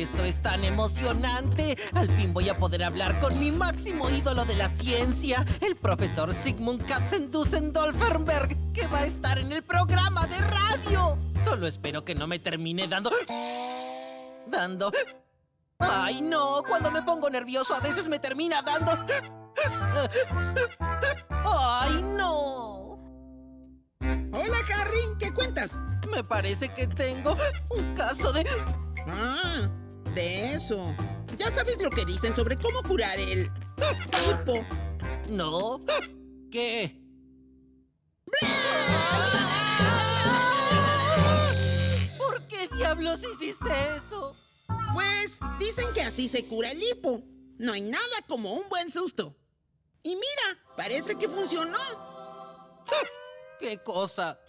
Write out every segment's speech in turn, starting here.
Esto es tan emocionante. Al fin voy a poder hablar con mi máximo ídolo de la ciencia, el profesor Sigmund Katzendusen-Dolfenberg, que va a estar en el programa de radio. Solo espero que no me termine dando... ¡Ay, no! Cuando me pongo nervioso a veces me termina dando... ¡Ay, no! Hola, Harry. ¿Qué cuentas? Me parece que tengo un caso de... Ah, de eso. Ya sabes lo que dicen sobre cómo curar el... hipo. ¿No? ¿Qué? ¿Por qué diablos hiciste eso? Pues dicen que así se cura el hipo. No hay nada como un buen susto. Y mira, parece que funcionó. ¿Qué cosa?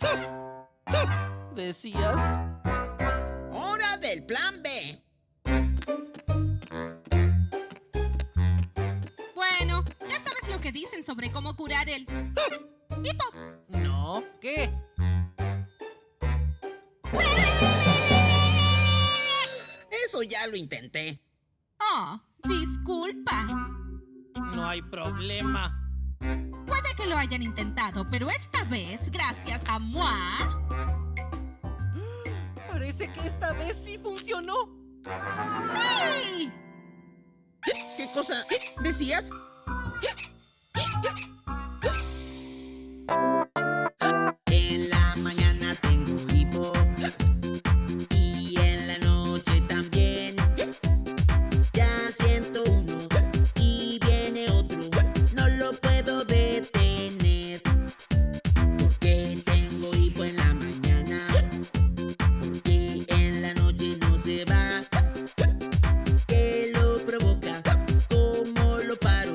¿Decías? Hora del plan B. Bueno, ya sabes lo que dicen sobre cómo curar el... hipo. ¿No? ¿Qué? Eso ya lo intenté. Oh, disculpa. No hay problema. Puede que lo hayan intentado, pero esta vez, gracias a moi... Parece que esta vez sí funcionó. ¡Sí! ¿Qué cosa decías? En la mañana tengo hipo y en la noche también. Ya siento uno y viene otro, no lo puedo detener. Porque tengo hipo en la mañana, porque en la noche no se va. ¿Qué lo provoca? ¿Cómo lo paro?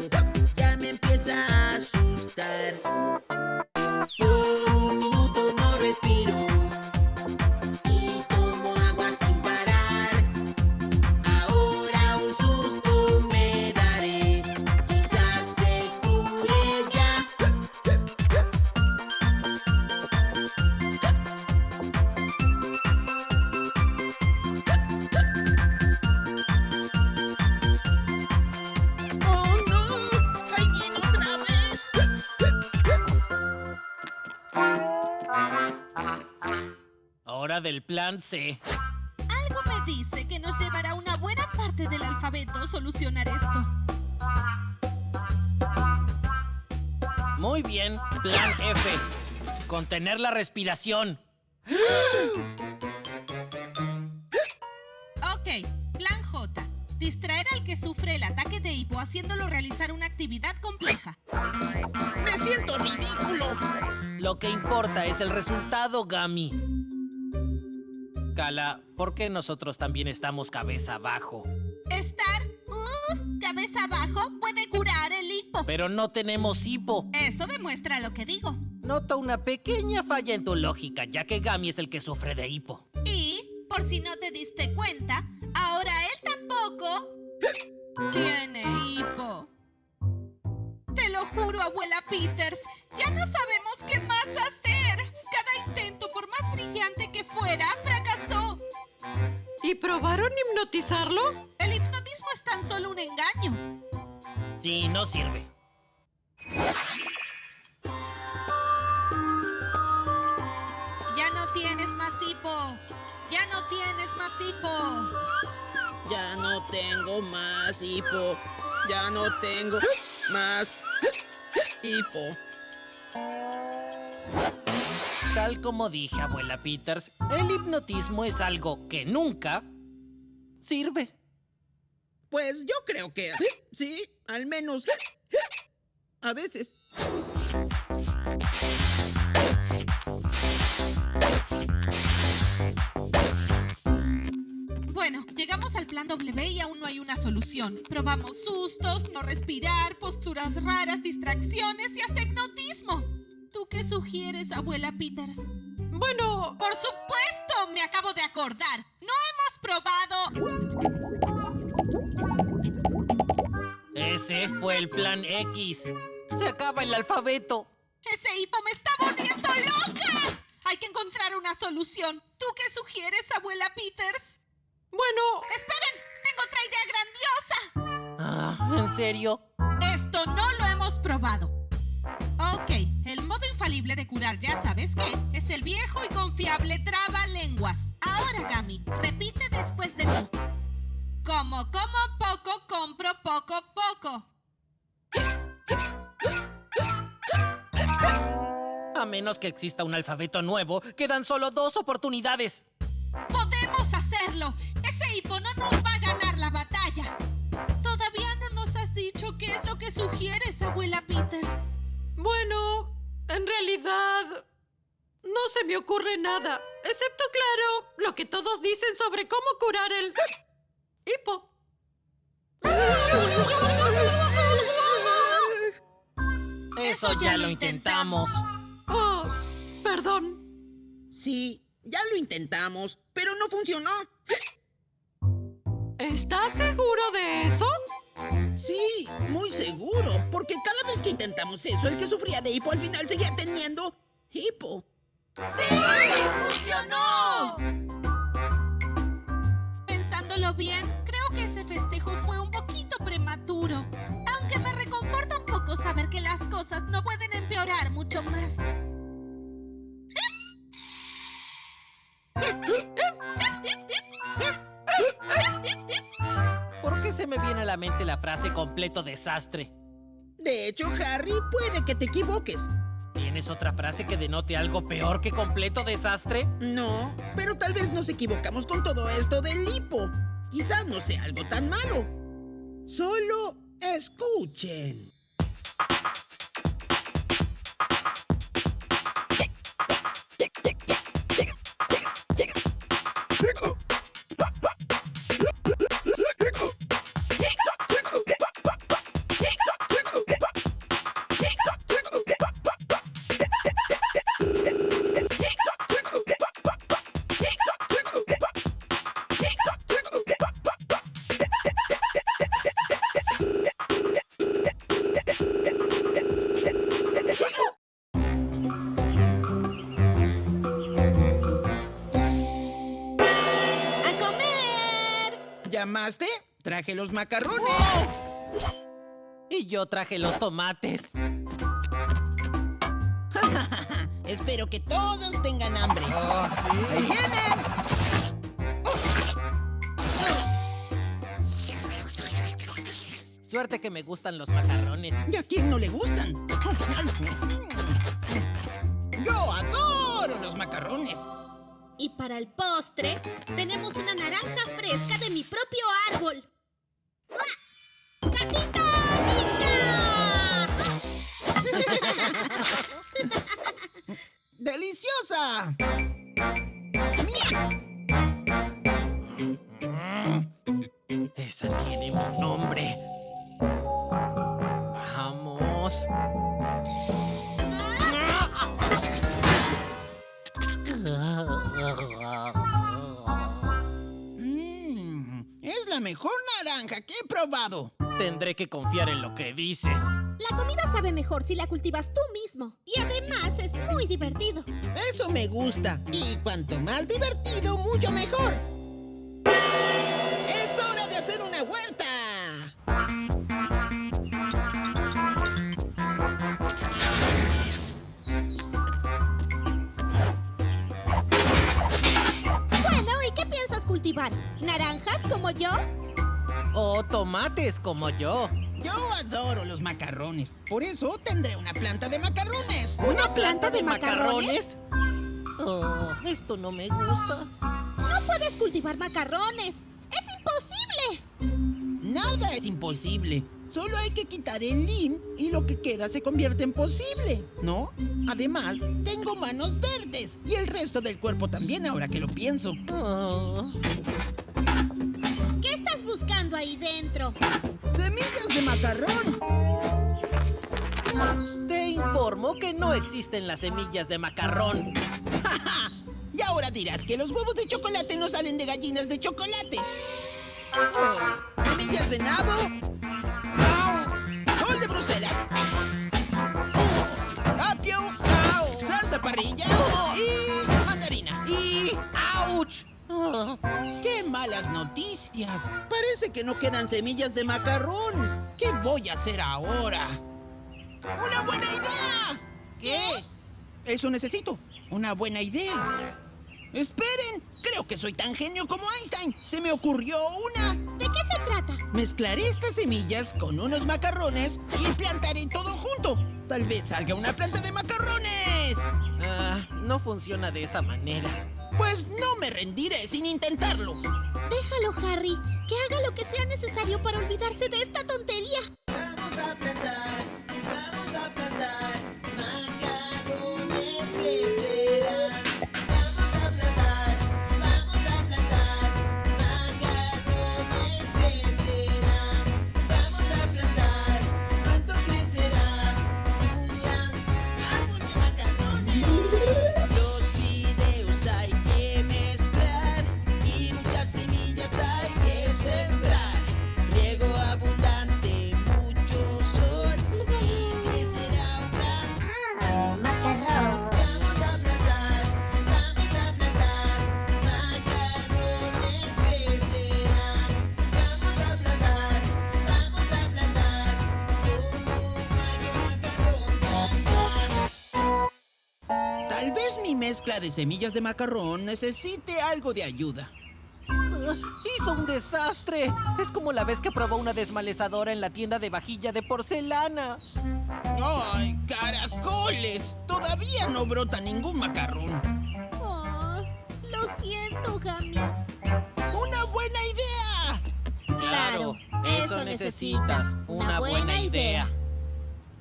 Ya me empieza a asustar. Por un minuto no respiro y tomo agua sin parar. Ahora un susto me daré, quizás se cure ya. ¡Oh, no! ¡Ahí viene otra vez! Hora del plan C. Algo me dice que nos llevará una buena parte del alfabeto solucionar esto. Muy bien. Plan F. Contener la respiración. Ok, plan J. Distraer al que sufre el ataque de hipo haciéndolo realizar una actividad compleja. ¡Me siento ridículo! Lo que importa es el resultado, Gami. Cala, ¿por qué nosotros también estamos cabeza abajo? Estar cabeza abajo puede curar el hipo. Pero no tenemos hipo. Eso demuestra lo que digo. Noto una pequeña falla en tu lógica, ya que Gami es el que sufre de hipo. Y, por si no te diste cuenta, ahora él tampoco tiene hipo. Te lo juro, abuela Peters, ya no sabemos qué más hacer. Cada intento, por más brillante que fuera, fracasó. ¿Y probaron hipnotizarlo? El hipnotismo es tan solo un engaño. Sí, no sirve. Ya no tienes más hipo. Ya no tienes más hipo. Ya no tengo más hipo. Ya no tengo más hipo. Tal como dije, abuela Peters, el hipnotismo es algo que nunca sirve. Pues yo creo que sí, al menos a veces. Bueno, llegamos al plan W y aún no hay una solución. Probamos sustos, no respirar, posturas raras, distracciones y hasta hipnotismo. ¿Tú qué sugieres, abuela Peters? Bueno, Por supuesto, me acabo de acordar. No hemos probado... Ese fue el plan X. Se acaba el alfabeto. ¡Ese hipo me está volviendo loca! Hay que encontrar una solución. ¿Tú qué sugieres, abuela Peters? Bueno, ¡Esperen! ¡Tengo otra idea grandiosa! ¿En serio? Esto no lo hemos probado. Ok, el modo infalible de curar, ya sabes qué, es el viejo y confiable trabalenguas. Ahora, Gami, repite después de mí. Como poco, compro poco. A menos que exista un alfabeto nuevo, quedan solo 2 oportunidades. ¡Podemos hacerlo! Ese hipo no nos va a ganar la batalla. Todavía no nos has dicho qué es lo que sugieres, abuela Peters. bueno, en realidad no se me ocurre nada, excepto, claro, lo que todos dicen sobre cómo curar el hipo. Eso ya lo intentamos. Oh, perdón. Sí, ya lo intentamos, pero no funcionó. ¿Estás seguro de eso? Sí, muy seguro, porque cada vez que intentamos eso, el que sufría de hipo al final seguía teniendo hipo. ¡Sí! ¡Funcionó! Pensándolo bien, creo que ese festejo fue un poquito prematuro. Aunque me reconforta un poco saber que las cosas no pueden empeorar mucho más. ¿Por qué se me viene a la mente la frase completo desastre? De hecho, Harry, puede que te equivoques. ¿Tienes otra frase que denote algo peor que completo desastre? No, pero tal vez nos equivocamos con todo esto del hipo. Quizás no sea algo tan malo. Solo escuchen. ¿Llamaste? Traje los macarrones. Y yo traje los tomates. Espero que todos tengan hambre. ¡Oh, sí! ¡Ahí vienen! Suerte que me gustan los macarrones. ¿Y a quién no le gustan? ¡Yo adoro los macarrones! Y para el postre, tenemos una naranja fresca de mi propio árbol. ¡Ah! ¡Gatito ninja! ¡Deliciosa! Esa tiene un nombre. Vamos. Es la mejor naranja que he probado. Tendré que confiar en lo que dices. La comida sabe mejor si la cultivas tú mismo. Y además es muy divertido. Eso me gusta. Y cuanto más divertido, mucho mejor. ¡Es hora de hacer una huerta! Bueno, ¿y qué piensas cultivar? ¿Naranjas como yo? O tomates como yo. Yo adoro los macarrones. Por eso tendré una planta de macarrones. ¿Una planta de macarrones? Oh, esto no me gusta. No puedes cultivar macarrones. ¡Es imposible! Nada es imposible. Solo hay que quitar el lim y lo que queda se convierte en posible, ¿no? Además, tengo manos verdes y el resto del cuerpo también ahora que lo pienso. Oh. ¿Qué estás buscando ahí dentro? ¡Semillas de macarrón! Te informo que no existen las semillas de macarrón. Y ahora dirás que los huevos de chocolate no salen de gallinas de chocolate. Semillas de nabo. Col de Bruselas. Apio. Salsa parrilla. Y mandarina. ¡Y! ¡Auch! Ah, ¡Qué malas noticias! Parece que no quedan semillas de macarrón. ¿Qué voy a hacer ahora? ¡Una buena idea! ¿Qué? Eso necesito. Una buena idea. ¡Esperen! Creo que soy tan genio como Einstein. Se me ocurrió una. ¿De qué se trata? Mezclaré estas semillas con unos macarrones y plantaré todo junto. Tal vez salga una planta de macarrones. No funciona de esa manera. Pues no me rendiré sin intentarlo. Déjalo, Harry. Que haga lo que sea necesario para olvidarse de esta tontería. Vamos a plantar, macarrones crecerán. Vamos a plantar, macarrones crecerán. Vamos a plantar, pronto crecerá un gran árbol de macarrones. Los fideos hay que mezclar y muchas semillas hay que sembrar. Riego abundante, mucho sol y crecerá un gran Macarrón. Vamos a plantar, macarrones crecerán. Vamos a plantar, macarrón saldrá. Tal vez mi mezcla de semillas de macarrón necesite algo de ayuda. ¡Hizo un desastre! Es como la vez que probó una desmalezadora en la tienda de vajilla de porcelana. ¡Ay, caracoles! Todavía no brota ningún macarrón. Oh, lo siento, Gami. ¡Una buena idea! Claro, eso necesitas. Una buena idea.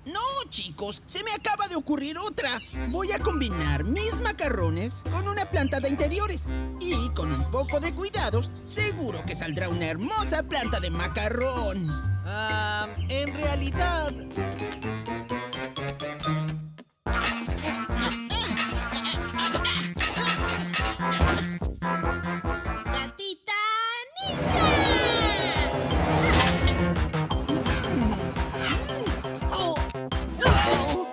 No, chicos, se me acaba de ocurrir otra. Voy a combinar mis macarrones con una planta de interiores. Y con un poco de cuidados, seguro que saldrá una hermosa planta de macarrón. En realidad... ¡Gatita ninja! ¡Oh! ¡No!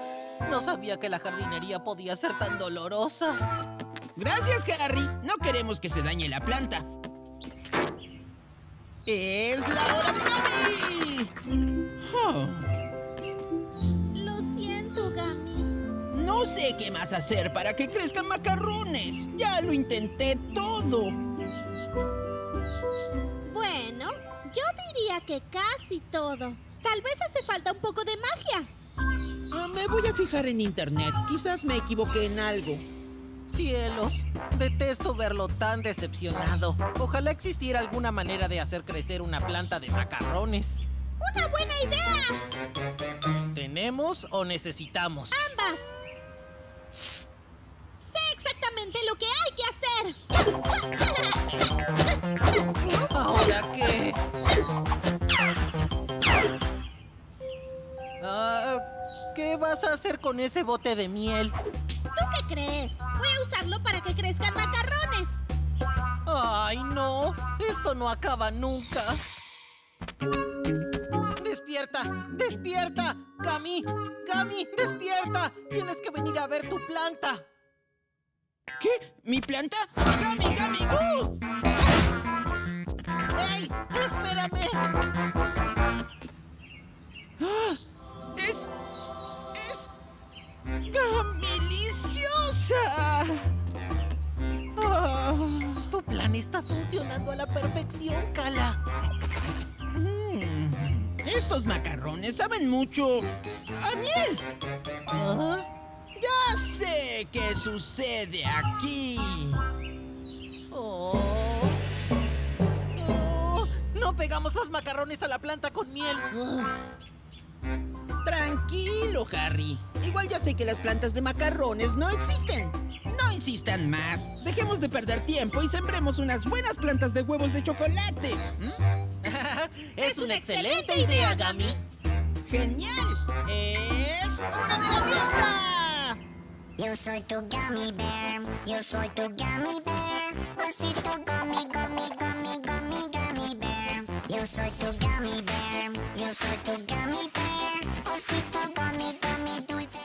No sabía que la jardinería podía ser tan dolorosa. Gracias, Harry. No queremos que se dañe la planta. ¡Es la hora de Gami! Oh, Lo siento, Gami. no sé qué más hacer para que crezcan macarrones. Ya lo intenté todo. Bueno, yo diría que casi todo. Tal vez hace falta un poco de magia. Me voy a fijar en internet. Quizás me equivoqué en algo. Cielos, detesto verlo tan decepcionado. Ojalá existiera alguna manera de hacer crecer una planta de macarrones. ¡Una buena idea! ¿Tenemos o necesitamos? ¡Ambas! Sé exactamente lo que hay que hacer. ¿Ahora qué? ¿Qué vas a hacer con ese bote de miel? ¿Tú qué crees? Voy a usarlo para que crezcan macarrones. ¡Ay, no! Esto no acaba nunca. ¡Despierta! ¡Despierta! ¡Gami! ¡Gami! ¡Despierta! Tienes que venir a ver tu planta. ¿Qué? ¿Mi planta? ¡Gami, Gami! ¡Gu! ¡Ey! ¡Espérame! ¡Ah! ¡Es ¡Gamiliciosa! Ah. Tu plan está funcionando a la perfección, Cala. Estos macarrones saben mucho a miel. ¿Ah? Ya sé qué sucede aquí. Oh. Oh. No pegamos los macarrones a la planta con miel. Tranquilo, Harry. Igual ya sé que las plantas de macarrones no existen. No insistan más. Dejemos de perder tiempo y sembremos unas buenas plantas de huevos de chocolate. Es una excelente idea, Gami. ¡Genial! ¡Es hora de la fiesta! Yo soy tu gummy bear. Yo soy tu gummy bear. Osito gummy, gummy, gummy, gummy, gummy bear. Yo soy tu gummy bear. Yo soy tu gummy bear. Osito gummy, gummy, dulce.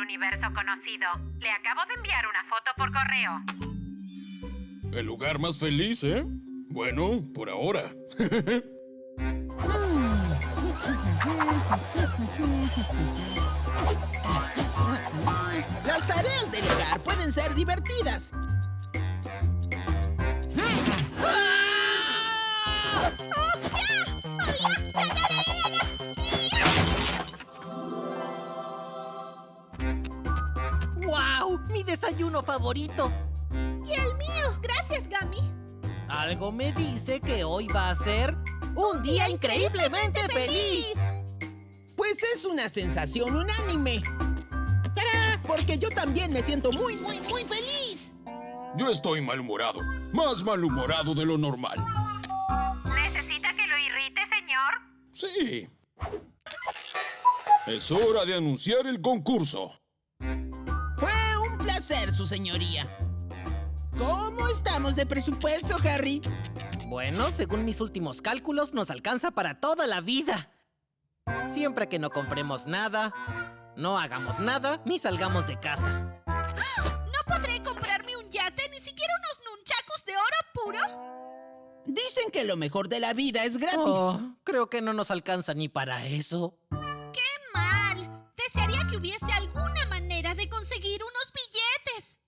del universo conocido. Le acabo de enviar una foto por correo. ¿El lugar más feliz, eh? Bueno, por ahora. Las tareas del hogar pueden ser divertidas. ¡Wow! ¡Mi desayuno favorito! Y el mío. Gracias, Gummy. Algo me dice que hoy va a ser un día increíblemente feliz. Pues es una sensación unánime. ¡Tarán! Porque yo también me siento muy feliz. Yo estoy malhumorado. Más malhumorado de lo normal. ¿Necesita que lo irrite, señor? Sí. Es hora de anunciar el concurso. Fue un placer, su señoría. ¿Cómo estamos de presupuesto, Harry? Bueno, según mis últimos cálculos, nos alcanza para toda la vida. Siempre que no compremos nada, no hagamos nada, ni salgamos de casa. ¿No podré comprarme un yate, ni siquiera unos nunchakus de oro puro? Dicen que lo mejor de la vida es gratis. Oh, creo que no nos alcanza ni para eso. ¡Qué mal! Desearía que hubiese alguna manera de conseguir unos billetes.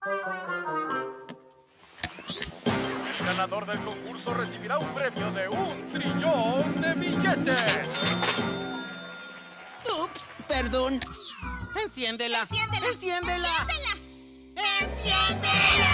El ganador del concurso recibirá un premio de 1 trillón de billetes. Ups, perdón. ¡Enciéndela! ¡Enciéndela! ¡Enciéndela! ¡Enciéndela!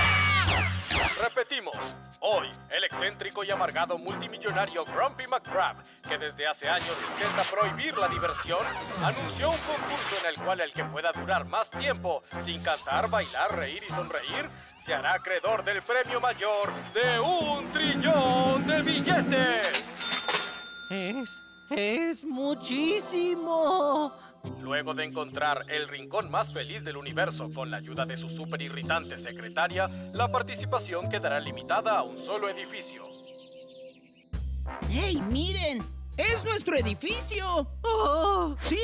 Repetimos. Hoy, el excéntrico y amargado multimillonario Grumpy McCrab, que desde hace años intenta prohibir la diversión, anunció un concurso en el cual el que pueda durar más tiempo sin cantar, bailar, reír y sonreír se hará acreedor del premio mayor de 1 trillón de billetes. Es muchísimo. Luego de encontrar el rincón más feliz del universo con la ayuda de su súper irritante secretaria, la participación quedará limitada a un solo edificio. ¡Hey, miren! ¡Es nuestro edificio! Oh, ¡Sí!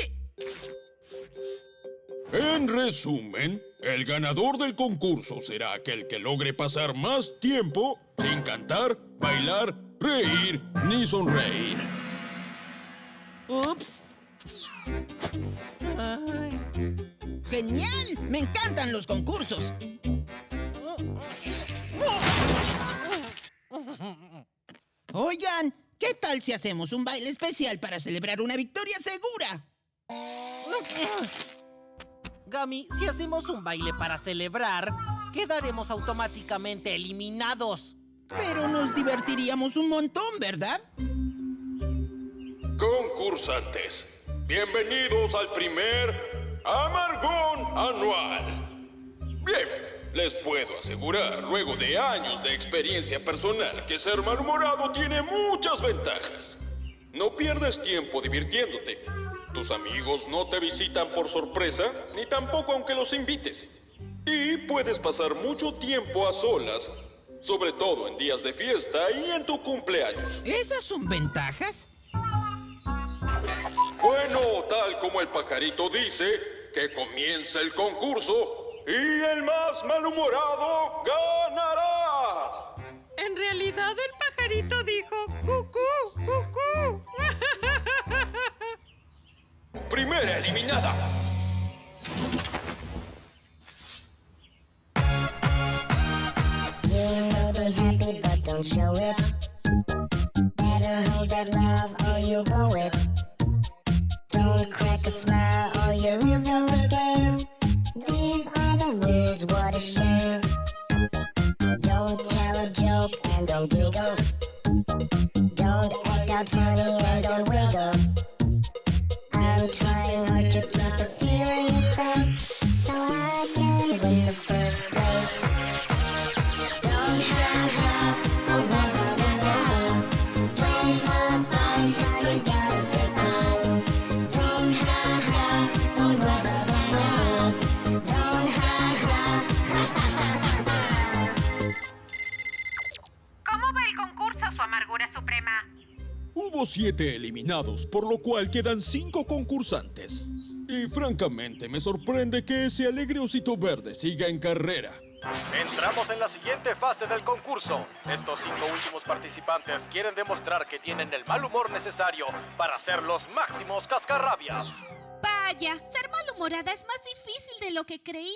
En resumen, el ganador del concurso será aquel que logre pasar más tiempo sin cantar, bailar, reír ni sonreír. ¡Ups! ay. ¡Genial! ¡Me encantan los concursos! Oigan, ¿qué tal si hacemos un baile especial para celebrar una victoria segura? Gummy, si hacemos un baile para celebrar, quedaremos automáticamente eliminados. Pero nos divertiríamos un montón, ¿verdad? Concursantes, bienvenidos al primer Amargón Anual. Bien, les puedo asegurar, luego de años de experiencia personal, que ser malhumorado tiene muchas ventajas. No pierdes tiempo divirtiéndote. Tus amigos no te visitan por sorpresa, ni tampoco aunque los invites. Y puedes pasar mucho tiempo a solas, sobre todo en días de fiesta y en tu cumpleaños. ¿Esas son ventajas? Bueno, tal como el pajarito dice, que comienza el concurso y el más malhumorado ganará. En realidad el pajarito dijo cucú, cucú. Primera eliminada. You may be happy, but don't show it. Better hold that love or you'll blow it. Don't crack a smile or you'll lose the game. These are the words, what a shame. Don't tell a joke and don't giggle. Don't act out funny and don't wiggle. I'm trying hard to keep a serious face, so I can win the first place. Don't have half a world of balloons. Don't love eyes, now you gotta stay on. Don't have half a world of balloons. Don't have half, ha ha ha ha. ¿Cómo va el concurso, su amargura suprema? Hubo 7 eliminados, por lo cual quedan 5 concursantes. Y francamente me sorprende que ese alegre osito verde siga en carrera. Entramos en la siguiente fase del concurso. Estos 5 últimos participantes quieren demostrar que tienen el mal humor necesario para ser los máximos cascarrabias. Vaya, ser malhumorada es más difícil de lo que creí.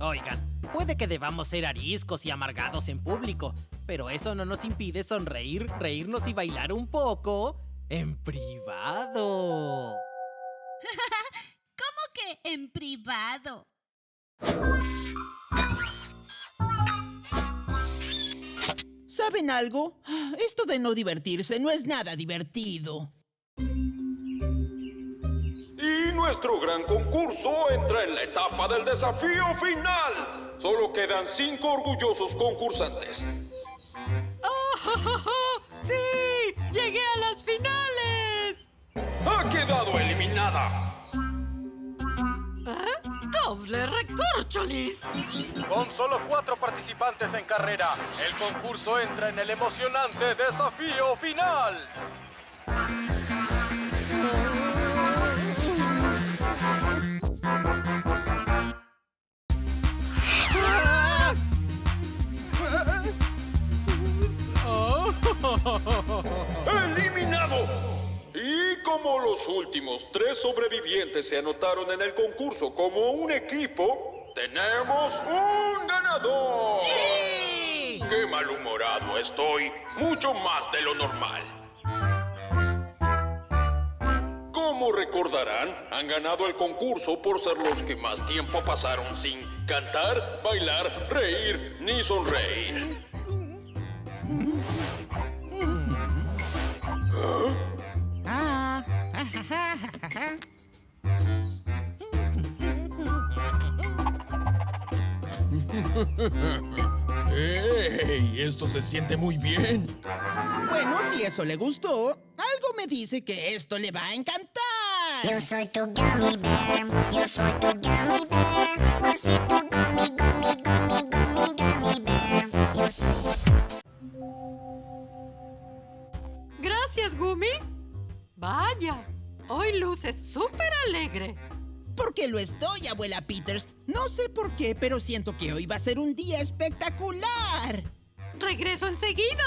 Oigan, puede que debamos ser ariscos y amargados en público, pero eso no nos impide sonreír, reírnos y bailar un poco en privado. ¿Cómo que en privado? ¿Saben algo? Esto de no divertirse no es nada divertido. Y nuestro gran concurso entra en la etapa del desafío final. Solo quedan 5 orgullosos concursantes. ¡Oh! ¡Sí! ¡Llegué a las finales! Ha quedado eliminada. ¿Eh? ¡Doble recorcholis! Con solo 4 participantes en carrera, el concurso entra en el emocionante desafío final. ¡Eliminado! Y como los últimos 3 sobrevivientes se anotaron en el concurso como un equipo, tenemos un ganador. ¡Sí! ¡Qué malhumorado estoy! Mucho más de lo normal. Como recordarán, han ganado el concurso por ser los que más tiempo pasaron sin cantar, bailar, reír ni sonreír. ¡Ey! Esto se siente muy bien. Bueno, si eso le gustó, algo me dice que esto le va a encantar. Yo soy tu gummy bear. Yo soy tu gummy bear. Osito gummy, gummy, gummy, gummy, gummy bear. Yo soy... Gracias, Gumi. Vaya, hoy luces súper alegre. Porque lo estoy, abuela Peters. No sé por qué, pero siento que hoy va a ser un día espectacular. Regreso enseguida.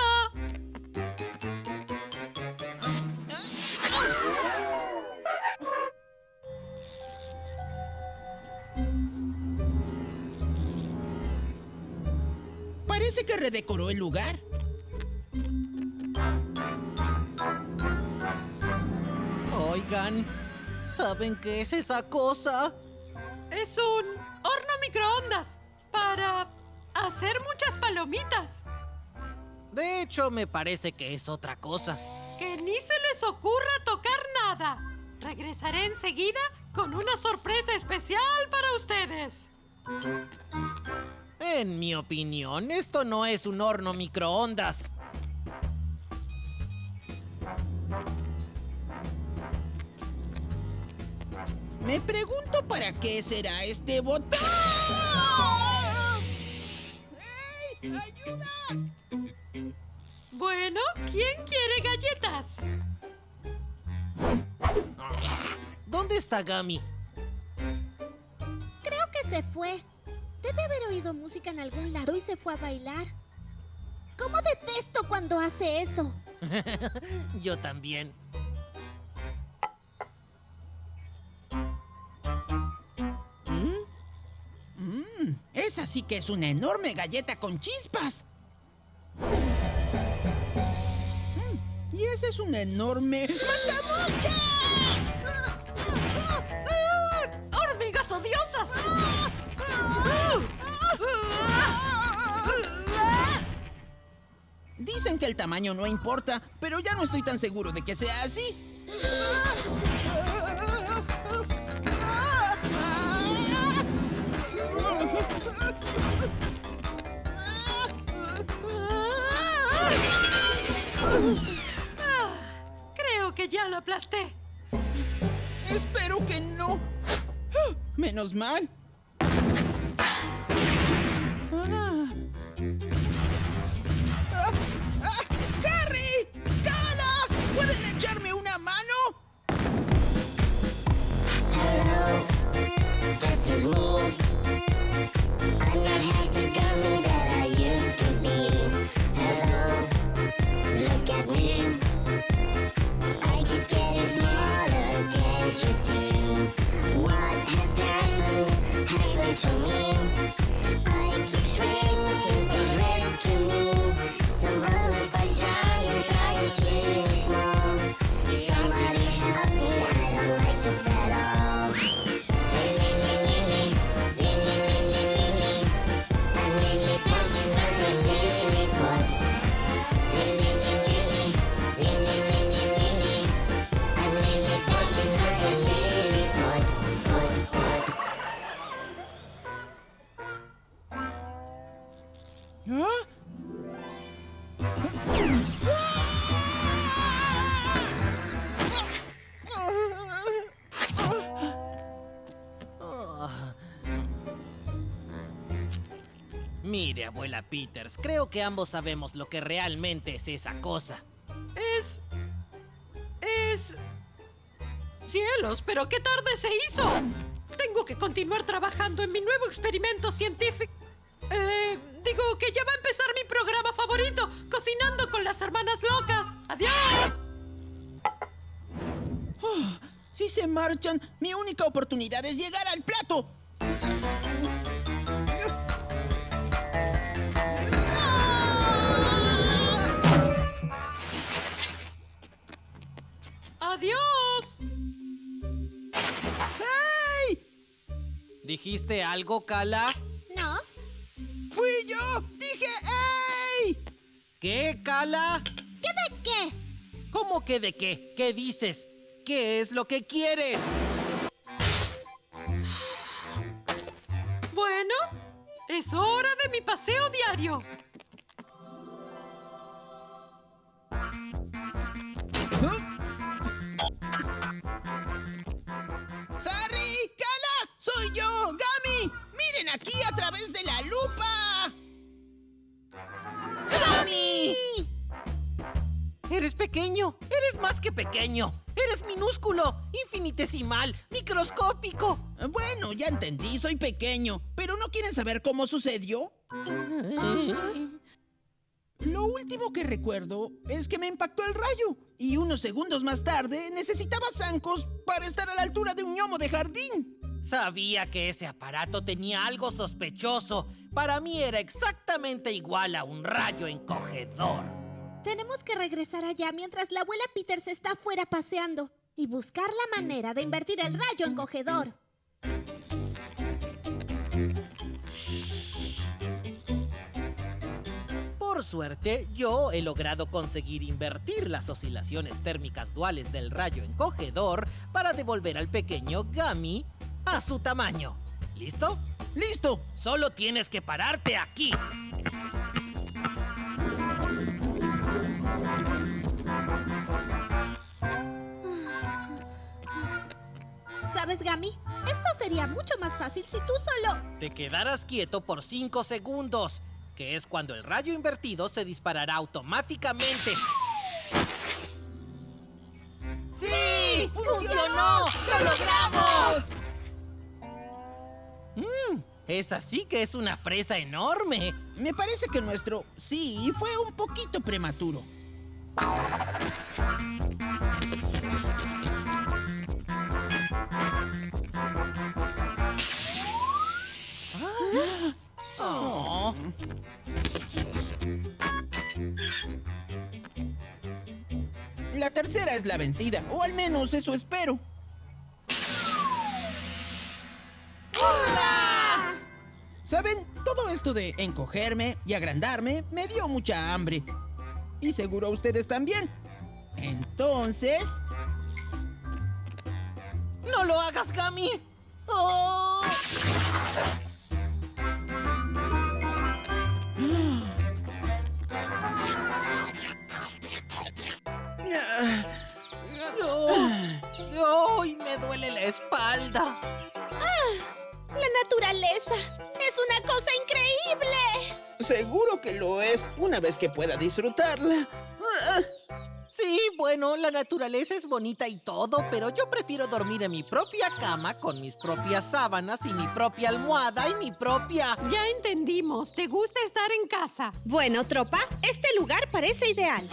Parece que redecoró el lugar. Oigan, ¿saben qué es esa cosa? Es un horno microondas para hacer muchas palomitas. De hecho, me parece que es otra cosa. Que ni se les ocurra tocar nada. Regresaré enseguida con una sorpresa especial para ustedes. En mi opinión, esto no es un horno microondas. Me pregunto para qué será este botón. ¡Ey! ¡Ayuda! Bueno, ¿quién quiere galletas? ¿Dónde está Gummy? Creo que se fue. Debe haber oído música en algún lado y se fue a bailar. ¿Cómo detesto cuando hace eso? Yo también. Esa sí que es una enorme galleta con chispas. Y ese es un enorme... ¡Matamoscas! ¡Hormigas odiosas! Dicen que el tamaño no importa, pero ya no estoy tan seguro de que sea así. Creo que ya lo aplasté. Espero que no. Menos mal. ¡Harry! ¡Cala! ¿Pueden echarme una mano? I keep shrinking, please rescue me. Surrounded by giants, I am too small. Somebody help me, I don't like this at all. Lily, lily, lily, lily, lily. I'm lily pushing like a lily pod. Lily, lily, lily, lily, lily. I'm lily pushing like a lily pod, pod, pod. ¿Ah? Mire, abuela Peters, creo que ambos sabemos lo que realmente es esa cosa. Es... Cielos, pero qué tarde se hizo. Tengo que continuar trabajando en mi nuevo experimento científico. Digo que ya va a empezar mi programa favorito, Cocinando con las Hermanas Locas. ¡Adiós! Si se marchan, mi única oportunidad es llegar al plato. ¡Adiós! ¡Hey! ¿Dijiste algo, Cala? ¿No? ¡Fui yo! ¡Dije ¡ey! ¿Qué, Cala? ¿Qué de qué? ¿Cómo que de qué? ¿Qué dices? ¿Qué es lo que quieres? Bueno, es hora de mi paseo diario. ¡Harry! ¡Cala! ¡Soy yo! ¡Gami! ¡Miren aquí a través de la lupa! ¡Gami! Eres pequeño, eres más que pequeño. Eres minúsculo, infinitesimal, microscópico. Bueno, ya entendí, soy pequeño. ¿Pero no quieren saber cómo sucedió? Lo último que recuerdo es que me impactó el rayo. Y unos segundos más tarde necesitaba zancos para estar a la altura de un gnomo de jardín. Sabía que ese aparato tenía algo sospechoso. Para mí era exactamente igual a un rayo encogedor. Tenemos que regresar allá mientras la abuela Peters está afuera paseando y buscar la manera de invertir el rayo encogedor. Por suerte, yo he logrado conseguir invertir las oscilaciones térmicas duales del rayo encogedor para devolver al pequeño Gami a su tamaño. ¿Listo? ¡Listo! Solo tienes que pararte aquí. ¿Sabes, Gami? Esto sería mucho más fácil si tú solo... Te quedarás quieto por 5 segundos, que es cuando el rayo invertido se disparará automáticamente. ¡Sí! ¡Funcionó! ¡Lo logramos! Esa sí que es una fresa enorme. Me parece que nuestro sí fue un poquito prematuro. Oh. La tercera es la vencida, o al menos eso espero. ¿Saben? Todo esto de encogerme y agrandarme me dio mucha hambre. Y seguro a ustedes también. Entonces... ¡No lo hagas, Gami! ¡Oh! ¡Ay, me duele la espalda! ¡La naturaleza! ¡Es una cosa increíble! Seguro que lo es, una vez que pueda disfrutarla. Sí, bueno, la naturaleza es bonita y todo, pero yo prefiero dormir en mi propia cama con mis propias sábanas y mi propia almohada y mi propia... Ya entendimos, te gusta estar en casa. Bueno, tropa, este lugar parece ideal.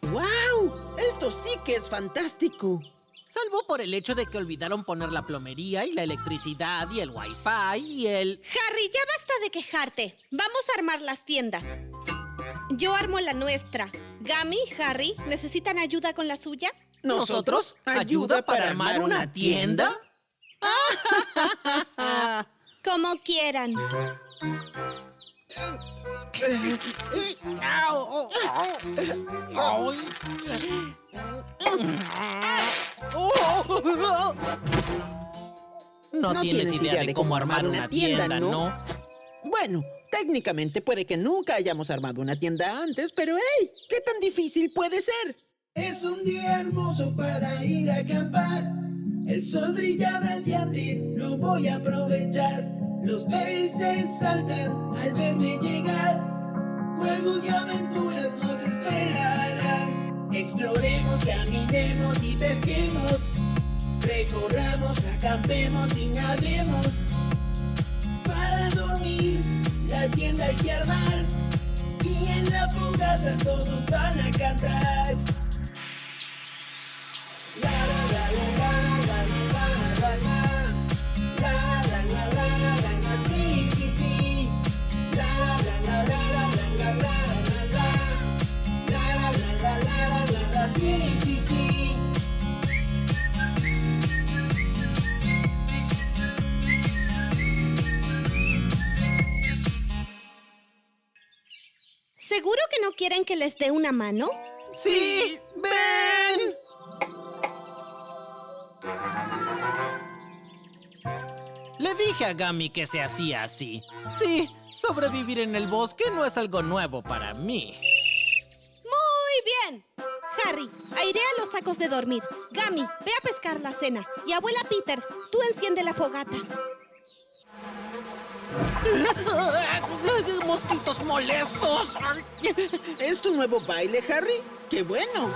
¡Wow! Esto sí que es fantástico. Salvo por el hecho de que olvidaron poner la plomería y la electricidad y el wifi y el... Harry, ya basta de quejarte. Vamos a armar las tiendas. Yo armo la nuestra. Gummy, Harry, ¿necesitan ayuda con la suya? ¿Nosotros? ¿Ayuda para armar una tienda? Como quieran. No tienes idea de cómo armar una tienda, ¿no? Bueno, técnicamente puede que nunca hayamos armado una tienda antes, pero ¡hey! ¿Qué tan difícil puede ser? Es un día hermoso para ir a acampar. El sol brilla radiante, lo voy a aprovechar. Los peces saltan al verme llegar. Juegos y aventuras nos esperarán. Exploremos, caminemos y pesquemos. Recorramos, acampemos y nademos. Para dormir, la tienda hay que armar. Y en la fogata todos van a cantar. La la la la la la la la la la la la sí sí sí la la la la la la la la sí sí sí. ¿Seguro que no quieren que les dé una mano? ¡Sí! ¡Ven! Le dije a Gummy que se hacía así. Sí, sobrevivir en el bosque no es algo nuevo para mí. Muy bien. Harry, airea los sacos de dormir. Gummy, ve a pescar la cena. Y abuela Peters, tú enciende la fogata. ¡Mosquitos molestos! ¿Es tu nuevo baile, Harry? ¡Qué bueno!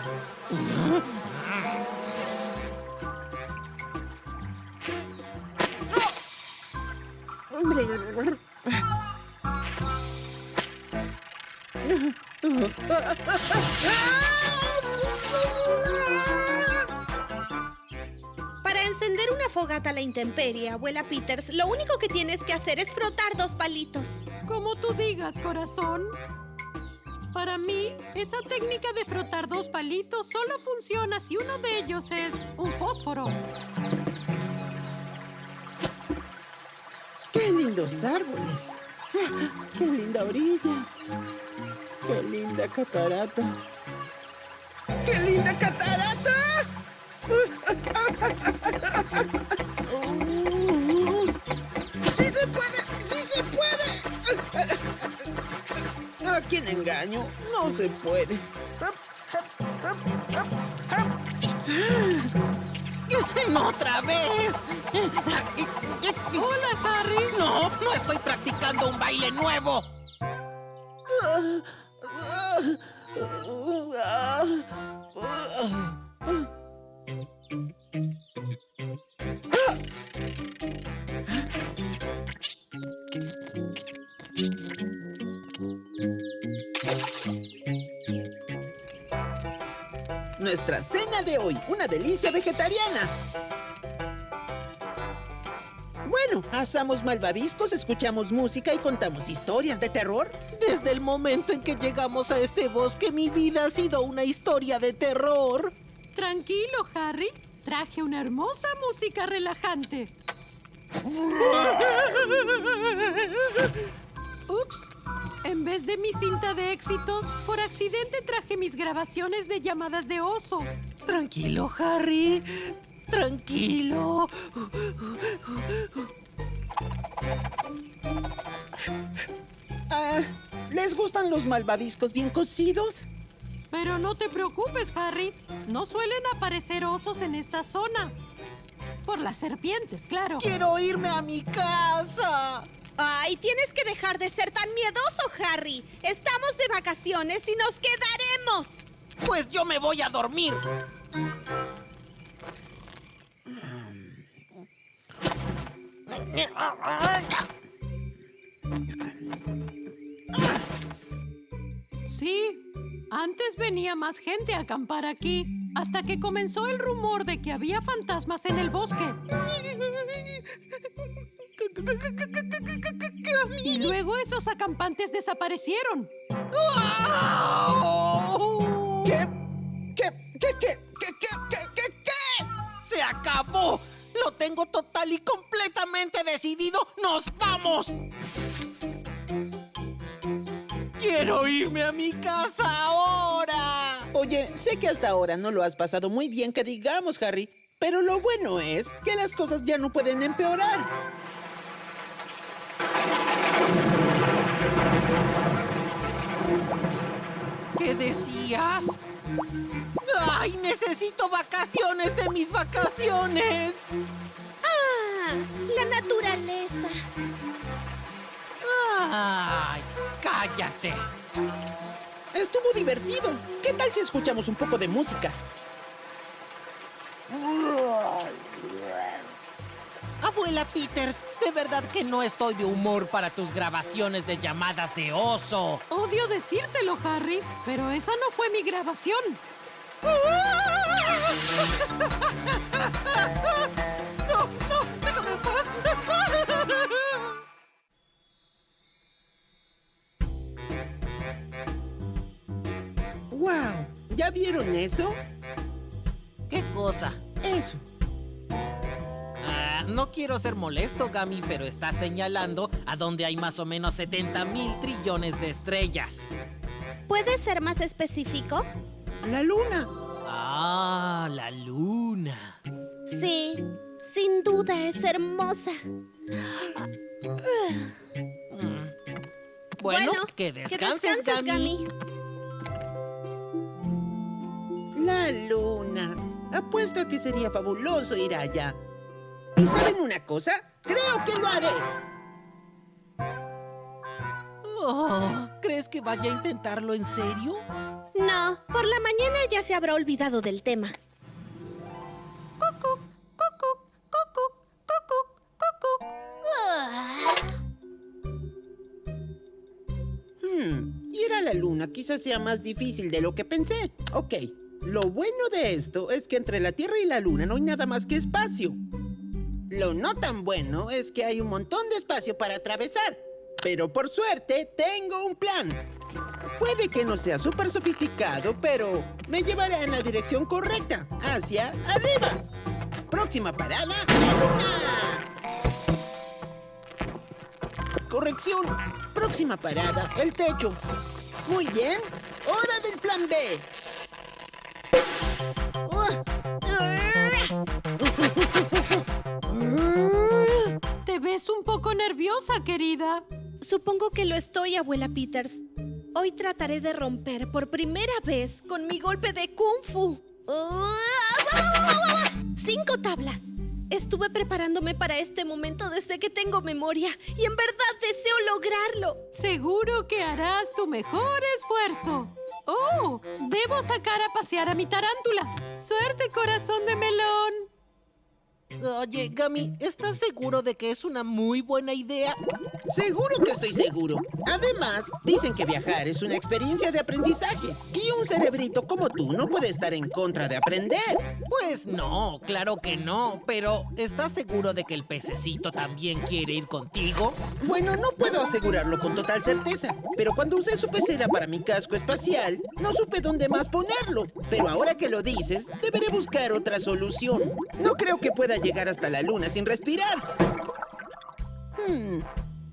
Para encender una fogata a la intemperie, abuela Peters, lo único que tienes que hacer es frotar 2 palitos. Como tú digas, corazón. Para mí, esa técnica de frotar 2 palitos solo funciona si uno de ellos es un fósforo. ¡Qué lindos árboles! ¡Qué linda orilla! ¡Qué linda catarata! ¡Qué linda catarata! ¡Sí se puede! ¡Sí se puede! ¿A quién engaño? No se puede. ¡No otra vez! ¡Hola, Harry! ¡No! ¡No estoy practicando un baile nuevo! Nuestra cena de hoy, una delicia vegetariana. Bueno, asamos malvaviscos, escuchamos música y contamos historias de terror. Desde el momento en que llegamos a este bosque, mi vida ha sido una historia de terror. Tranquilo, Harry. Traje una hermosa música relajante. Ups. En vez de mi cinta de éxitos, por accidente traje mis grabaciones de llamadas de oso. Tranquilo, Harry. Tranquilo. ¿Les gustan los malvaviscos bien cocidos? Pero no te preocupes, Harry. No suelen aparecer osos en esta zona. Por las serpientes, claro. ¡Quiero irme a mi casa! Ay, tienes que dejar de ser tan miedoso, Harry. Estamos de vacaciones y nos quedaremos. Pues yo me voy a dormir. Sí, antes venía más gente a acampar aquí. hasta que comenzó el rumor de que había fantasmas en el bosque. Y luego esos acampantes desaparecieron. ¿Qué? ¡Se acabó! ¡Lo tengo total y completamente decidido! ¡Nos vamos! ¡Quiero irme a mi casa ahora! Oye, sé que hasta ahora no lo has pasado muy bien, que digamos, Harry. Pero lo bueno es que las cosas ya no pueden empeorar. ¿Qué decías? ¡Ay, necesito vacaciones de mis vacaciones! ¡Ah! La naturaleza. ¡Ay, cállate! Estuvo divertido. ¿Qué tal si escuchamos un poco de música? Abuela Peters, de verdad que no estoy de humor para tus grabaciones de llamadas de oso. Odio decírtelo, Harry, pero esa no fue mi grabación. ¡No, déjame en paz! ¡Wow! ¿Ya vieron eso? ¿Qué cosa? Eso. No quiero ser molesto, Gummy, pero está señalando a donde hay más o menos 70,000 trillones de estrellas. ¿Puedes ser más específico? La luna. Ah, la luna. Sí, sin duda es hermosa. Bueno, que descanses, Gummy. La luna. Apuesto a que sería fabuloso ir allá. ¿Y saben una cosa? Creo que lo haré. Oh, ¿crees que vaya a intentarlo en serio? No, por la mañana ya se habrá olvidado del tema. Cucuc, cucuc, cucuc, cucuc, cucuc. Ir a la luna quizás sea más difícil de lo que pensé. Ok, lo bueno de esto es que entre la Tierra y la luna no hay nada más que espacio. Lo no tan bueno es que hay un montón de espacio para atravesar. Pero por suerte, tengo un plan. Puede que no sea súper sofisticado, pero me llevará en la dirección correcta, hacia arriba. Próxima parada, la luna. Corrección. Próxima parada, el techo. Muy bien. Hora del plan B. Te ves un poco nerviosa, querida. Supongo que lo estoy, abuela Peters. Hoy trataré de romper por primera vez con mi golpe de Kung Fu. 5 tablas. Estuve preparándome para este momento desde que tengo memoria y en verdad deseo lograrlo. Seguro que harás tu mejor esfuerzo. Oh, debo sacar a pasear a mi tarántula. Suerte, corazón de melón. Oye, Gummy, ¿estás seguro de que es una muy buena idea? Seguro que estoy seguro. Además, dicen que viajar es una experiencia de aprendizaje. Y un cerebrito como tú no puede estar en contra de aprender. Pues no, claro que no. Pero, ¿estás seguro de que el pececito también quiere ir contigo? Bueno, no puedo asegurarlo con total certeza. Pero cuando usé su pecera para mi casco espacial, no supe dónde más ponerlo. Pero ahora que lo dices, deberé buscar otra solución. No creo que pueda llegar hasta la luna sin respirar.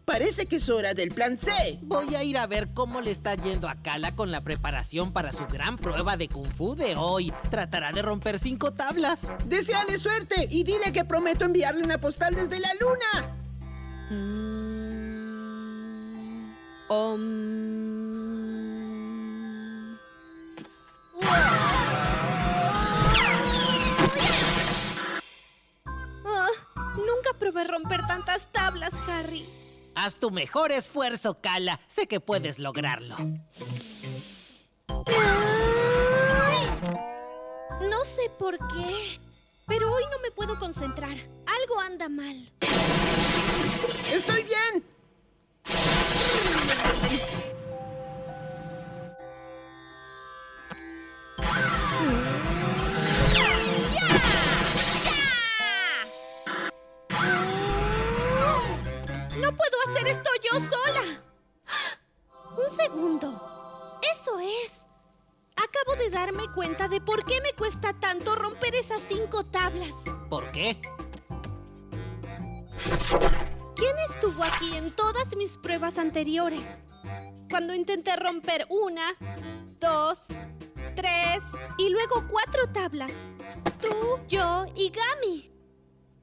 Parece que es hora del plan C. Voy a ir a ver cómo le está yendo a Kala con la preparación para su gran prueba de Kung Fu de hoy. Tratará de romper 5 tablas. ¡Deséale suerte! Y dile que prometo enviarle una postal desde la luna. Nunca probé romper tantas tablas, Harry. Haz tu mejor esfuerzo, Kala. Sé que puedes lograrlo. No sé por qué, pero hoy no me puedo concentrar. Algo anda mal. ¡Estoy bien! hacer esto yo sola. Un segundo. Eso es. Acabo de darme cuenta de por qué me cuesta tanto romper esas 5 tablas. ¿Por qué? ¿Quién estuvo aquí en todas mis pruebas anteriores? Cuando intenté romper 1, 2, 3 y luego 4 tablas. Tú, yo y Gami.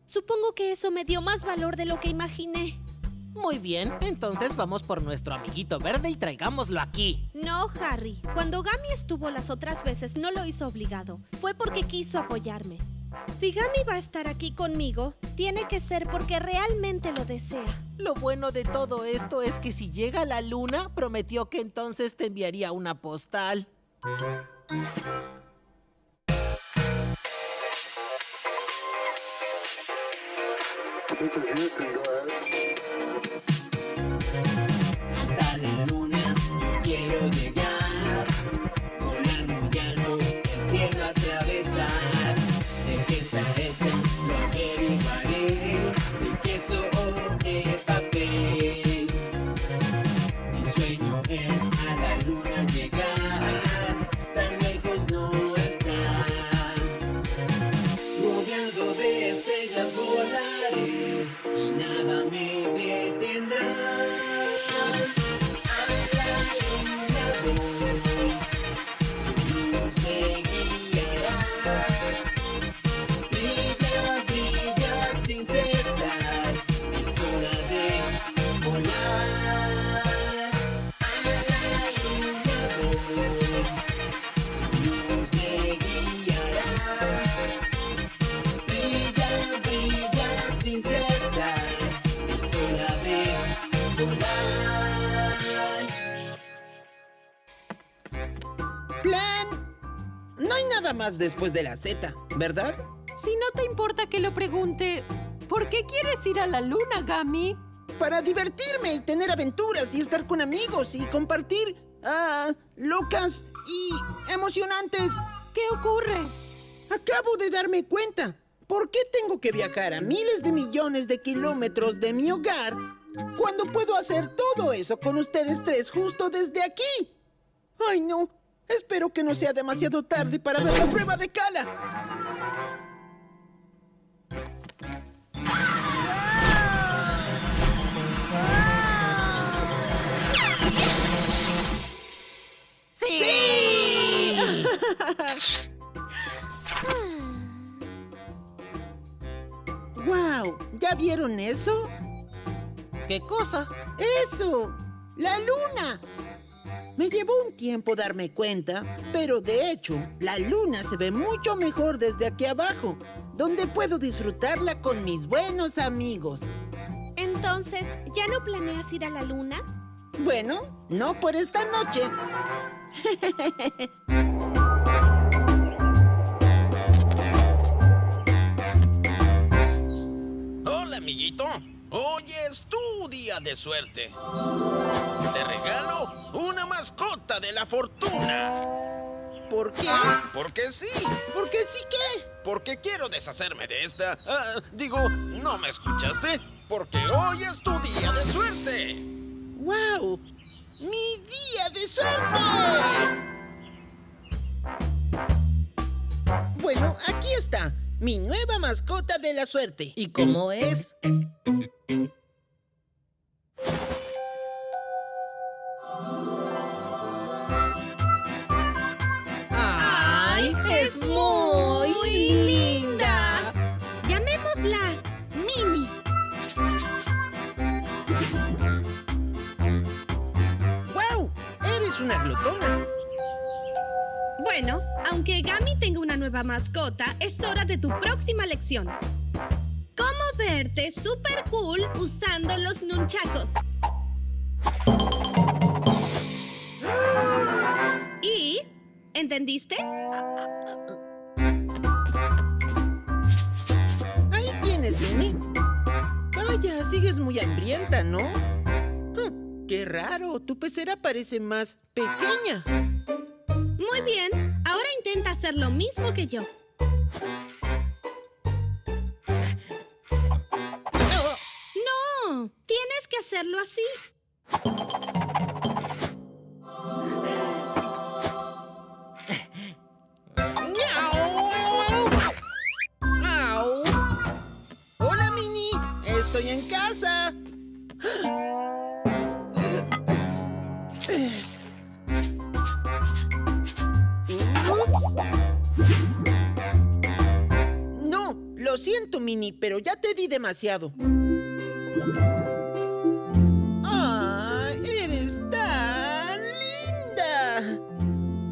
Supongo que eso me dio más valor de lo que imaginé. Muy bien, entonces vamos por nuestro amiguito verde y traigámoslo aquí. No, Harry. Cuando Gami estuvo las otras veces no lo hizo obligado. Fue porque quiso apoyarme. Si Gami va a estar aquí conmigo, tiene que ser porque realmente lo desea. Lo bueno de todo esto es que si llega la luna, prometió que entonces te enviaría una postal. Hasta la luna yo quiero llegar, volar muy alto, el cielo atravesar. ¿De qué está hecha? Lo averiguaré, de queso o de papel. Mi sueño es a la luna llegar, tan lejos no está. Rodeado de estrellas volaré y nada me detendrá. Plan. No hay nada más después de la Z, ¿verdad? Si no te importa que lo pregunte, ¿por qué quieres ir a la luna, Gami? Para divertirme y tener aventuras y estar con amigos y compartir, locas y emocionantes. ¿Qué ocurre? Acabo de darme cuenta. ¿Por qué tengo que viajar a miles de millones de kilómetros de mi hogar cuando puedo hacer todo eso con ustedes tres justo desde aquí? ¡Ay, no! Espero que no sea demasiado tarde para ver la prueba de Cala. ¡Sí! ¡Wow! ¿Ya vieron eso? ¿Qué cosa? ¡Eso! ¡La luna! Me llevó un tiempo darme cuenta, pero de hecho, la luna se ve mucho mejor desde aquí abajo, donde puedo disfrutarla con mis buenos amigos. Entonces, ¿ya no planeas ir a la luna? Bueno, no por esta noche. Hola, amiguito. Hoy es tu día de suerte. Te regalo una mascota de la fortuna. ¿Por qué? Porque sí. ¿Por qué sí qué? Porque quiero deshacerme de esta. ¿No me escuchaste? Porque hoy es tu día de suerte. ¡Wow! ¡Mi día de suerte! Bueno, aquí está. Mi nueva mascota de la suerte. ¿Y cómo es? ¡Ay! ¡Es muy linda! Llamémosla Mimi. ¡Wow! Eres una glotona. Bueno, aunque Gami tenga una nueva mascota, es hora de tu próxima lección. ¿Cómo verte súper cool usando los nunchakos? ¿Y? ¿Entendiste? Ahí tienes, Mimi. Vaya, sigues muy hambrienta, ¿no? Qué raro, tu pecera parece más pequeña. Muy bien, ahora intenta hacer lo mismo que yo. No, tienes tienes que hacerlo así. ¡Au! ¡Hola, Mini! ¡Estoy en casa! ¡Ups! No, lo siento, Mini, pero ya te di demasiado. ¡Ah! ¡Eres tan linda!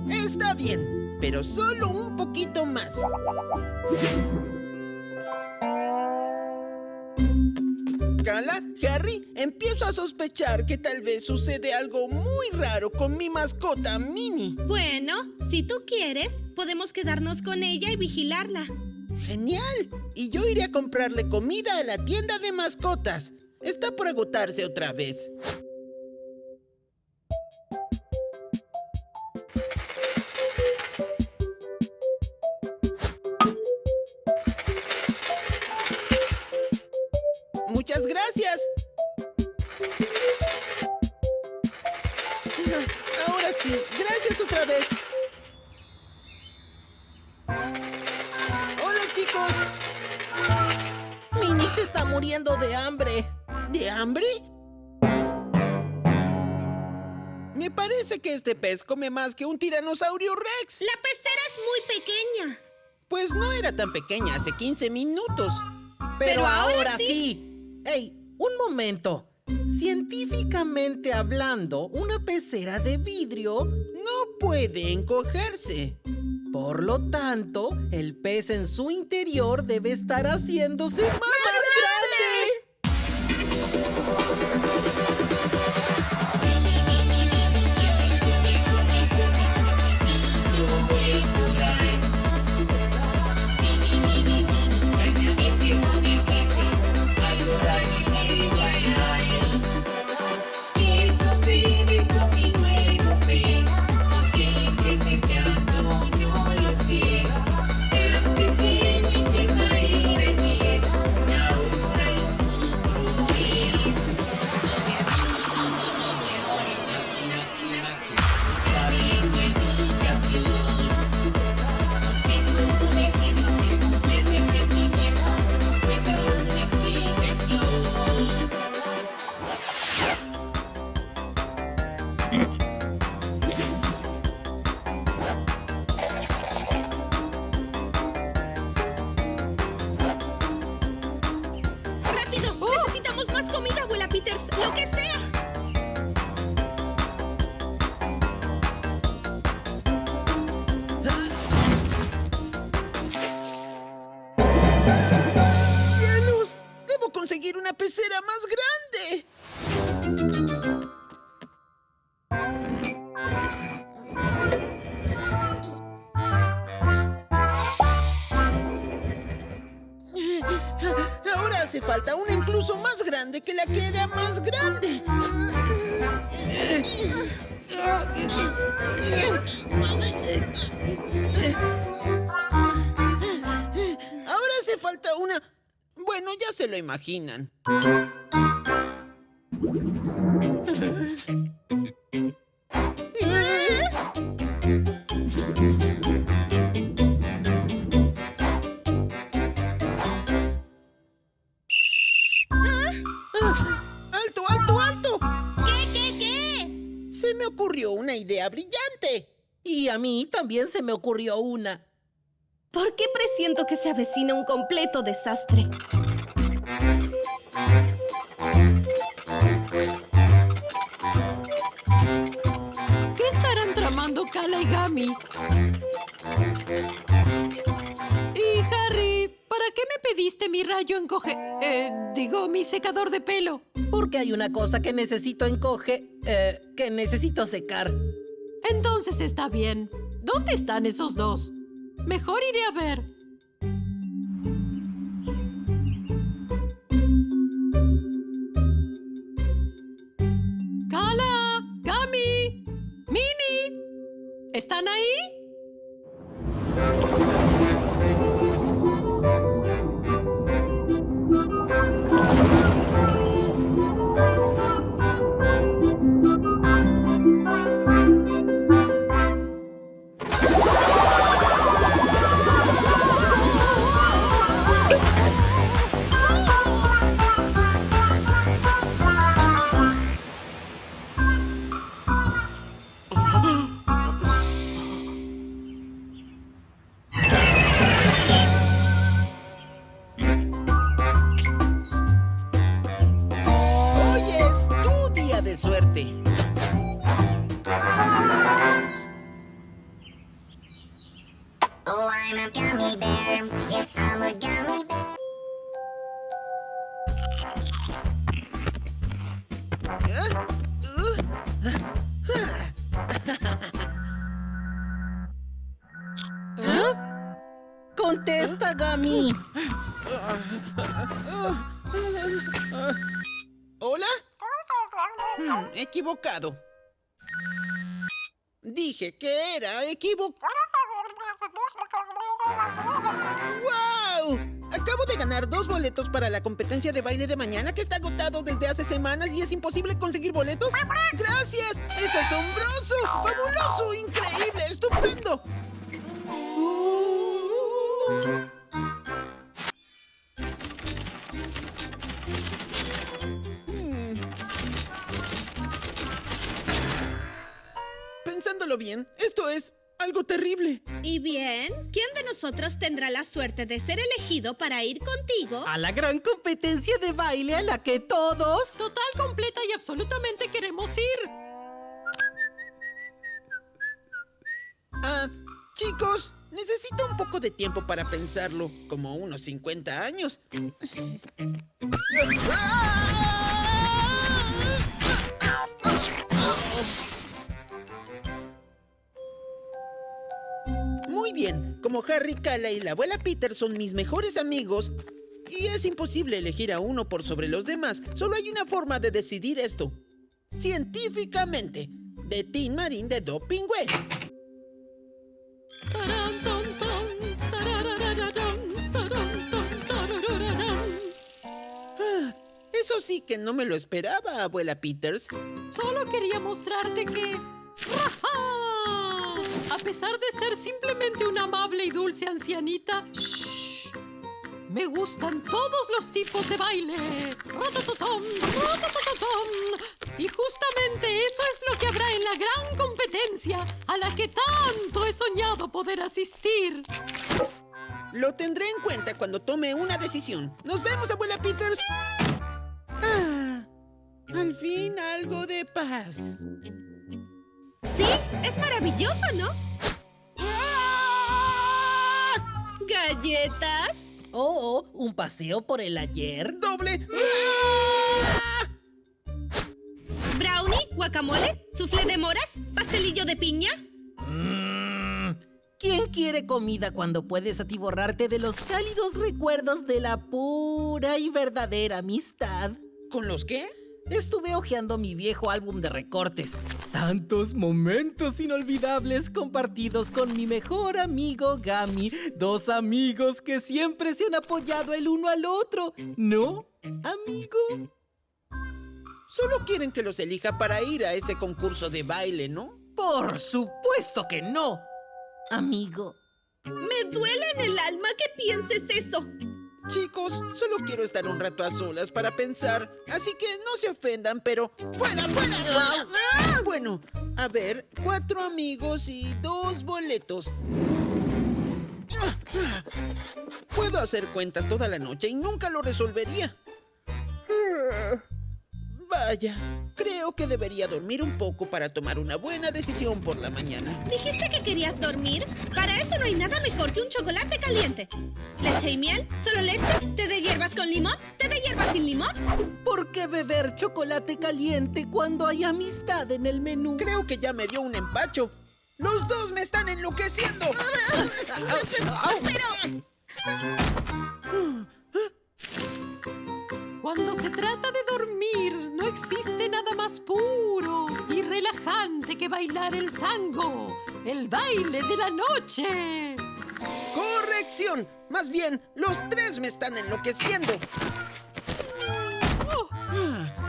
Está bien, pero solo un poquito más. Cala, Harry, empiezo a sospechar que tal vez sucede algo muy raro con mi mascota, Mini. Bueno, si tú quieres, podemos quedarnos con ella y vigilarla. ¡Genial! Y yo iré a comprarle comida a la tienda de mascotas. Está por agotarse otra vez. Muchas gracias. Ahora sí, gracias otra vez. Hola, chicos. Mini se está muriendo de hambre. ¿De hambre? Me parece que este pez come más que un tiranosaurio Rex. La pecera es muy pequeña. Pues no era tan pequeña hace 15 minutos. Pero ahora sí. ¡Ey! Un momento. Científicamente hablando, una pecera de vidrio no puede encogerse. Por lo tanto, el pez en su interior debe estar haciéndose más grande. ¡Rápido! ¡Necesitamos más comida, abuela Peters! ¡Lo que sea! ¡Cielos! ¡Debo conseguir una pecera más grande! Ahora hace falta una incluso más grande que la que era más grande. Ahora hace falta una... Bueno, ya se lo imaginan. ¡Alto, alto, alto! ¿Qué? Se me ocurrió una idea brillante. Y a mí también se me ocurrió una. ¿Por qué presiento que se avecina un completo desastre? ¿Qué estarán tramando Cala y Gami? Y Harry, ¿para qué me pediste mi rayo mi secador de pelo? Porque hay una cosa que necesito que necesito secar. Entonces está bien. ¿Dónde están esos dos? Mejor iré a ver. ¡Cala! ¡Gami! ¡Mini! ¿Están ahí? de suerte. Oh, I'm a gummy bear. Yes, I'm a gummy bear. ¡Contesta, Gummy! ¿Hola? Equivocado. Dije que era equivocado. ¡Wow! Acabo de ganar 2 boletos para la competencia de baile de mañana que está agotado desde hace semanas y es imposible conseguir boletos. ¡Gracias! ¡Es asombroso! ¡Fabuloso! ¡Increíble! ¡Estupendo! Pensándolo bien, esto es algo terrible. ¿Y bien? ¿Quién de nosotros tendrá la suerte de ser elegido para ir contigo? A la gran competencia de baile a la que todos... Total, completa y absolutamente queremos ir. Chicos, necesito un poco de tiempo para pensarlo, como unos 50 años. Muy bien, como Harry, Cala y la abuela Peter son mis mejores amigos, y es imposible elegir a uno por sobre los demás, solo hay una forma de decidir esto. Científicamente, de Tin Marín de Do Pingüe. Eso sí que no me lo esperaba, abuela Peters. Solo quería mostrarte que... ¡Ajá! A pesar de ser simplemente una amable y dulce ancianita, ¡shh!, me gustan todos los tipos de baile. ¡Ratatatam, ratatatam! Y justamente eso es lo que habrá en la gran competencia a la que tanto he soñado poder asistir. Lo tendré en cuenta cuando tome una decisión. ¡Nos vemos, abuela Peters! Al fin algo de paz. Sí, es maravilloso, ¿no? ¿Galletas? Oh, ¿un paseo por el ayer? ¡Doble! ¿Brownie? ¿Guacamole? ¿Suflé de moras? ¿Pastelillo de piña? ¿Quién quiere comida cuando puedes atiborrarte de los cálidos recuerdos de la pura y verdadera amistad? ¿Con los qué? Estuve hojeando mi viejo álbum de recortes. Tantos momentos inolvidables compartidos con mi mejor amigo Gummy. 2 amigos que siempre se han apoyado el uno al otro. ¿No, amigo? Solo quieren que los elija para ir a ese concurso de baile, ¿no? ¡Por supuesto que no, amigo! Me duele en el alma que pienses eso. Chicos, solo quiero estar un rato a solas para pensar, así que no se ofendan, pero ¡fuera, fuera, fuera! Bueno, a ver, 4 amigos y 2 boletos. Puedo hacer cuentas toda la noche y nunca lo resolvería. Vaya, creo que debería dormir un poco para tomar una buena decisión por la mañana. ¿Dijiste que querías dormir? Para eso no hay nada mejor que un chocolate caliente. ¿Leche y miel? ¿Solo leche? ¿Té de hierbas con limón? ¿Té de hierbas sin limón? ¿Por qué beber chocolate caliente cuando hay amistad en el menú? Creo que ya me dio un empacho. ¡Los dos me están enloqueciendo! ¡Pero! Cuando se trata de dormir, no existe nada más puro y relajante que bailar el tango, el baile de la noche. ¡Corrección! Más bien, los 3 me están enloqueciendo.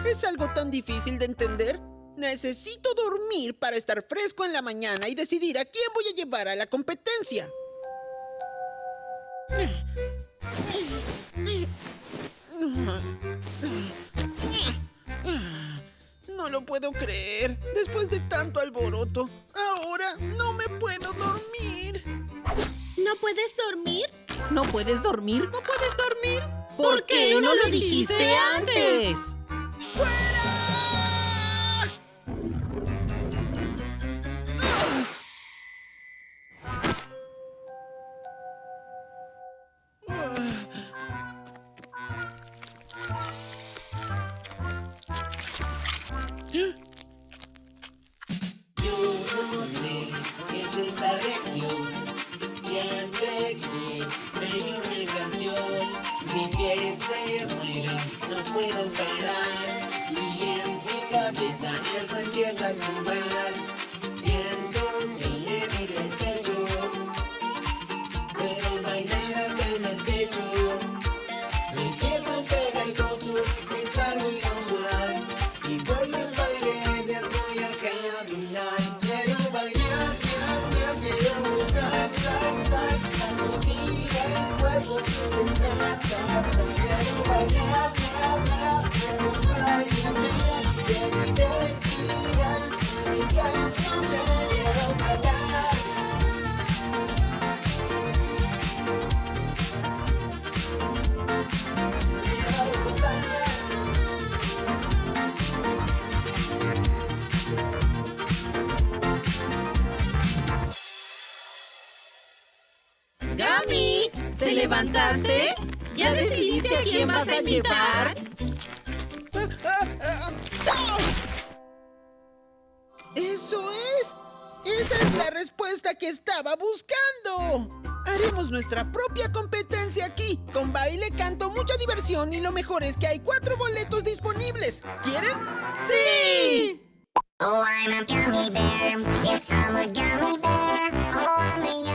¿Es algo tan difícil de entender? Necesito dormir para estar fresco en la mañana y decidir a quién voy a llevar a la competencia. No lo puedo creer. Después de tanto alboroto, ahora no me puedo dormir. ¿No puedes dormir? ¿No puedes dormir? ¿No puedes dormir? ¿Por qué no lo dijiste antes? ¡Fuera! Yo no sé qué es esta reacción. Siempre que veo una canción, mis pies se mueven, no puedo parar. Y en mi cabeza algo empieza a sumar. Siento que mi despecho, puedo bailar hasta en el techo. Mis pies son pegajosos, es algo inusual. Y por las paredes voy a caminar. Quiero bailar, quiero gozar, las costillas, el cuerpo quiere estar. Quiero bailar, quiero bailar, quiero divertir, mi casa no me quiero bailar. Quiero gozar. ¡Gami! ¿Te levantaste? ¿Ya decidiste a quién vas a llevar? ¡Eso es! ¡Esa es la respuesta que estaba buscando! Haremos nuestra propia competencia aquí, con baile, canto, mucha diversión y lo mejor es que hay 4 boletos disponibles. ¿Quieren? ¡Sí! Oh, I'm a gummy bear. Yes, I'm a gummy bear. Oh, I'm a